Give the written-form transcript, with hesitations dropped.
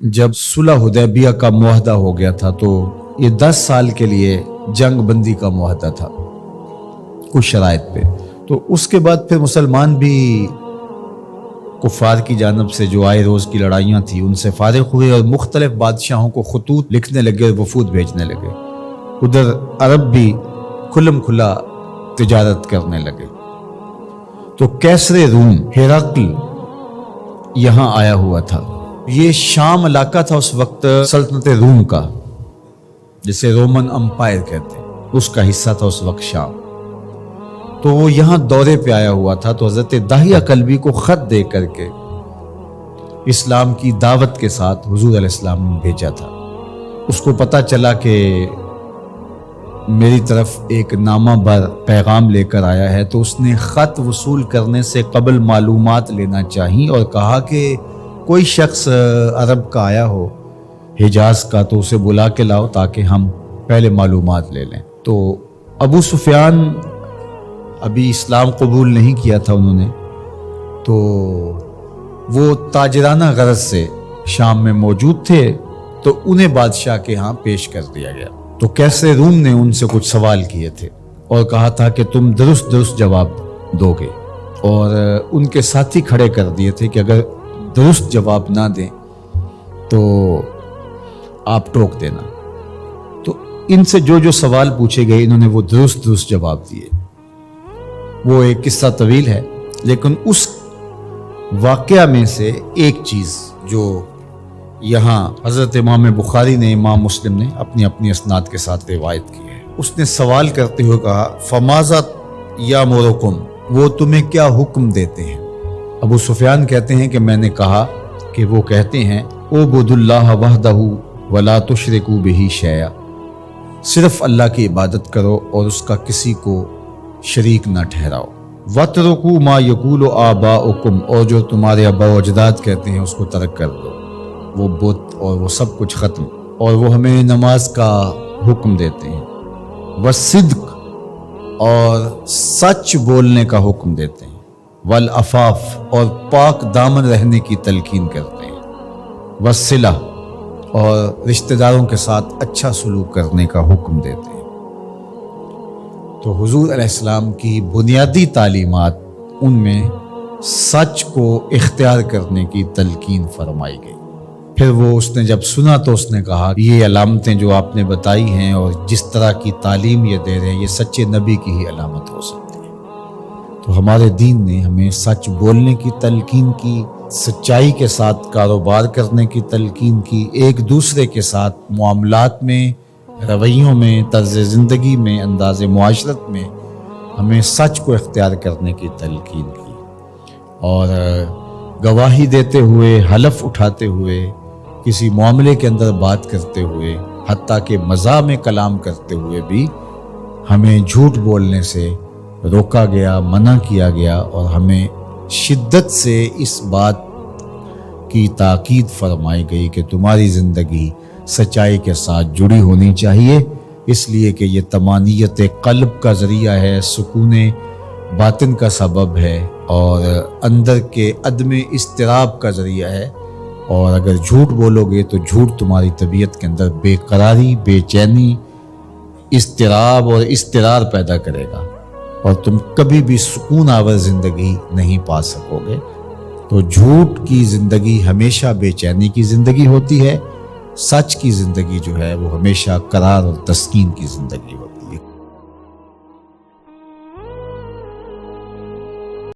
جب صلح حدیبیہ کا معاہدہ ہو گیا تھا تو یہ 10 سال کے لیے جنگ بندی کا معاہدہ تھا کچھ شرائط پہ. تو اس کے بعد پھر مسلمان بھی کفار کی جانب سے جو آئے روز کی لڑائیاں تھیں ان سے فارغ ہوئے اور مختلف بادشاہوں کو خطوط لکھنے لگے اور وفود بھیجنے لگے. ادھر عرب بھی کھلم کھلا تجارت کرنے لگے. تو کیسر روم ہرقل یہاں آیا ہوا تھا. یہ شام علاقہ تھا اس وقت سلطنت روم کا، جسے رومن امپائر کہتے ہیں، اس کا حصہ تھا اس وقت شام. تو وہ یہاں دورے پہ آیا ہوا تھا. تو حضرت داہیہ کلبی کو خط دے کر کے اسلام کی دعوت کے ساتھ حضور علیہ السلام نے بھیجا تھا. اس کو پتہ چلا کہ میری طرف ایک نامہ بر پیغام لے کر آیا ہے، تو اس نے خط وصول کرنے سے قبل معلومات لینا چاہی اور کہا کہ کوئی شخص عرب کا آیا ہو حجاز کا تو اسے بلا کے لاؤ تاکہ ہم پہلے معلومات لے لیں. تو ابو سفیان ابھی اسلام قبول نہیں کیا تھا انہوں نے، تو وہ تاجرانہ غرض سے شام میں موجود تھے، تو انہیں بادشاہ کے ہاں پیش کر دیا گیا. تو کیسے روم نے ان سے کچھ سوال کیے تھے اور کہا تھا کہ تم درست جواب دو گے، اور ان کے ساتھی کھڑے کر دیے تھے کہ اگر درست جواب نہ دیں تو آپ ٹوک دینا. تو ان سے جو سوال پوچھے گئے انہوں نے وہ درست جواب دیے. وہ ایک قصہ طویل ہے، لیکن اس واقعہ میں سے ایک چیز جو یہاں حضرت امام بخاری نے، امام مسلم نے اپنی اپنی اسناد کے ساتھ روایت کی ہے. اس نے سوال کرتے ہوئے کہا فماذا یامرکم، وہ تمہیں کیا حکم دیتے ہیں؟ ابو سفیان کہتے ہیں کہ میں نے کہا کہ وہ کہتے ہیں اعبدوا اللہ وحدہ ولا تشرکوا بہ شیئا، صرف اللہ کی عبادت کرو اور اس کا کسی کو شریک نہ ٹھہراؤ. وَاتْرُكُوا مَا يَقُولُ آبَاؤُكُمْ، اور جو تمہارے آبا و اجداد کہتے ہیں اس کو ترک کر دو، وہ بت اور وہ سب کچھ ختم. اور وہ ہمیں نماز کا حکم دیتے ہیں. وَالصِّدْقِ، اور سچ بولنے کا حکم دیتے ہیں. والعفاف، اور پاک دامن رہنے کی تلقین کرتے ہیں. والصلہ، اور رشتہ داروں کے ساتھ اچھا سلوک کرنے کا حکم دیتے ہیں. تو حضور علیہ السلام کی بنیادی تعلیمات، ان میں سچ کو اختیار کرنے کی تلقین فرمائی گئی. پھر وہ اس نے جب سنا تو اس نے کہا یہ علامتیں جو آپ نے بتائی ہیں اور جس طرح کی تعلیم یہ دے رہے ہیں، یہ سچے نبی کی ہی علامت ہو سکتی ہے. تو ہمارے دین نے ہمیں سچ بولنے کی تلقین کی، سچائی کے ساتھ کاروبار کرنے کی تلقین کی، ایک دوسرے کے ساتھ معاملات میں، رویوں میں، طرز زندگی میں، انداز معاشرت میں ہمیں سچ کو اختیار کرنے کی تلقین کی. اور گواہی دیتے ہوئے، حلف اٹھاتے ہوئے، کسی معاملے کے اندر بات کرتے ہوئے، حتیٰ کہ مزاح میں کلام کرتے ہوئے بھی ہمیں جھوٹ بولنے سے روکا گیا، منع کیا گیا، اور ہمیں شدت سے اس بات کی تاکید فرمائی گئی کہ تمہاری زندگی سچائی کے ساتھ جڑی ہونی چاہیے، اس لیے کہ یہ طمانینت قلب کا ذریعہ ہے، سکون باطن کا سبب ہے، اور اندر کے عدم اضطراب کا ذریعہ ہے. اور اگر جھوٹ بولو گے تو جھوٹ تمہاری طبیعت کے اندر بے قراری، بے چینی، اضطراب اور اضطرار پیدا کرے گا، اور تم کبھی بھی سکون آور زندگی نہیں پا سکو گے. تو جھوٹ کی زندگی ہمیشہ بے چینی کی زندگی ہوتی ہے، سچ کی زندگی جو ہے وہ ہمیشہ قرار اور تسکین کی زندگی ہوتی ہے.